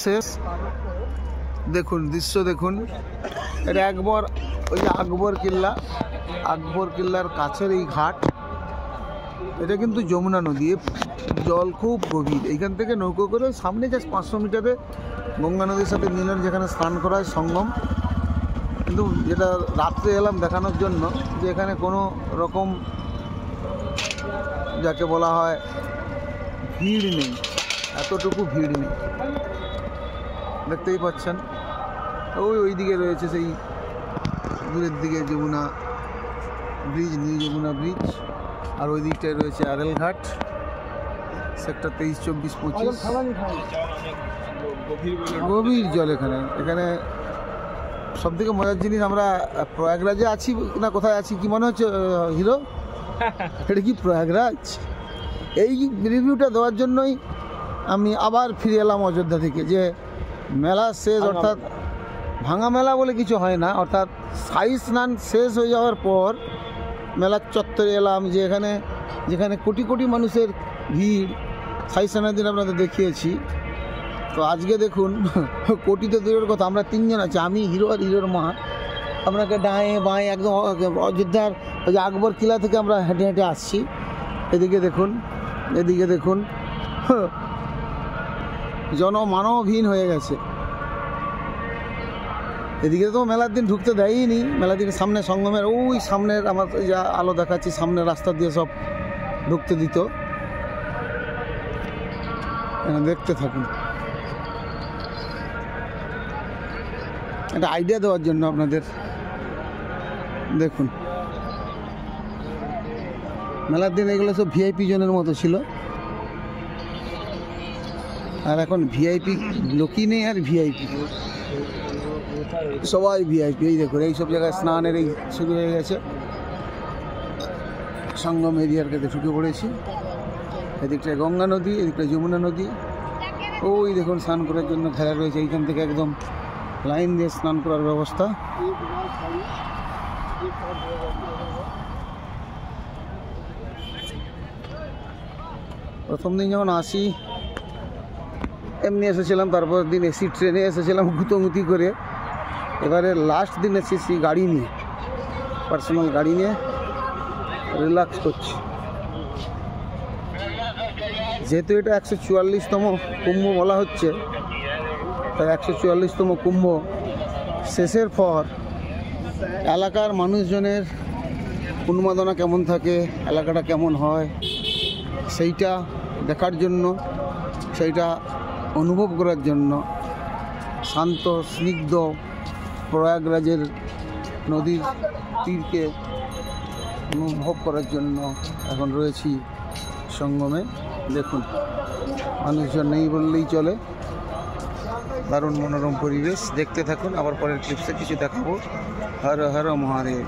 শেষ দেখুন, দৃশ্য দেখুন। এটা একবার ওই যে আকবর কিল্লার কাছের এই ঘাট। এটা কিন্তু যমুনা নদী, জল খুব গভীর। এইখান থেকে নৌকো করে সামনে জাস্ট 500 মিটারে গঙ্গা নদীর সাথে মিলন, যেখানে স্নান করা হয়, সঙ্গম। কিন্তু যেটা রাত্রে এলাম দেখানোর জন্য যে এখানে কোনো রকম যাকে বলা হয় ভিড় নেই, এতটুকু ভিড় নেই। দেখতেই পাচ্ছেন ওই দিকে রয়েছে সেই দূরের দিকে Jamuna bridge, new Jamuna bridge. আর ওই দিকটায় রয়েছে আরেল ঘাট, সেক্টর 23, 24, 25। গভীর জল এখানে সব থেকে মজার জিনিস, আমরা প্রয়াগরাজে আছি না কোথায় আছি কি মনে হচ্ছে হিরো? এটা কি প্রয়াগরাজ? এই রিভিউটা দেওয়ার জন্যই আমি আবার ফিরে এলাম অযোধ্যা থেকে, যে মেলা শেষ, অর্থাৎ ভাঙা মেলা বলে কিছু হয় না, অর্থাৎ শাহী স্নান শেষ হয়ে যাওয়ার পর মেলার চত্বরে এলাম, যে যেখানে কোটি কোটি মানুষের ভিড়। শাহী স্নানের দিন আপনাদের দেখিয়েছি। তো আজকে দেখুন, কোটিতে দূরের কথা, আমরা 3 জন আছি, আমি, হিরো আর হিরোর মা। আপনাকে ডায়ে বাঁয়ে একদম অযোধ্যার ওই যে আকবর কিলা থেকে আমরা হেঁটে হেঁটে আসছি। এদিকে দেখুন জনমানবহীন হয়ে গেছে। এদিকে তো মেলার দিন ঢুকতে দেয়নি। মেলার দিন সামনে সঙ্গমের ওই সামনের আমার যা আলো দেখাচ্ছি, সামনের রাস্তা দিয়ে সব ঢুকতে দিত। দেখতে থাকুন, একটা আইডিয়া দেওয়ার জন্য আপনাদের। দেখুন, মেলার দিন এগুলো সব ভিআইপি জনের মতো ছিল, আর এখন ভিআইপি লোকই নেই, আর ভিআইপি সবাই ভিআইপি। এই দেখুন, এই সব জায়গায় স্নানের এই শুরু হয়ে গেছে। সঙ্গম এরিয়ার কাছে ঢুকে পড়েছি। এদিকটায় গঙ্গা নদী, এদিকটায় যমুনা নদী। ওই দেখুন স্নান করার জন্য ঘেরা রয়েছে, এইখান থেকে একদম লাইন দিয়ে স্নান করার ব্যবস্থা। প্রথম দিন যখন আসি এমনি এসেছিলাম, তারপর দিন এসি ট্রেনে এসেছিলাম গুঁতোগুঁতি করে। এবারে লাস্ট দিন এসেছি গাড়ি নিয়ে, পার্সোনাল গাড়ি নিয়ে রিল্যাক্স করছি। যেহেতু এটা 144তম কুম্ভ বলা হচ্ছে, তাই 144তম কুম্ভ শেষের পর এলাকার মানুষজনের উন্মাদনা কেমন থাকে, এলাকাটা কেমন হয়, সেইটা দেখার জন্য, সেইটা অনুভব করার জন্য, শান্ত স্নিগ্ধ প্রয়াগরাজের নদীর তীরকে অনুভব করার জন্য এখন রয়েছি সঙ্গমে। দেখুন, মানুষজন নেই বললেই চলে, দারুণ মনোরম পরিবেশ। দেখতে থাকুন, আবার পরের ক্লিপসে কিছু দেখাবো। হর হর মহাদেব।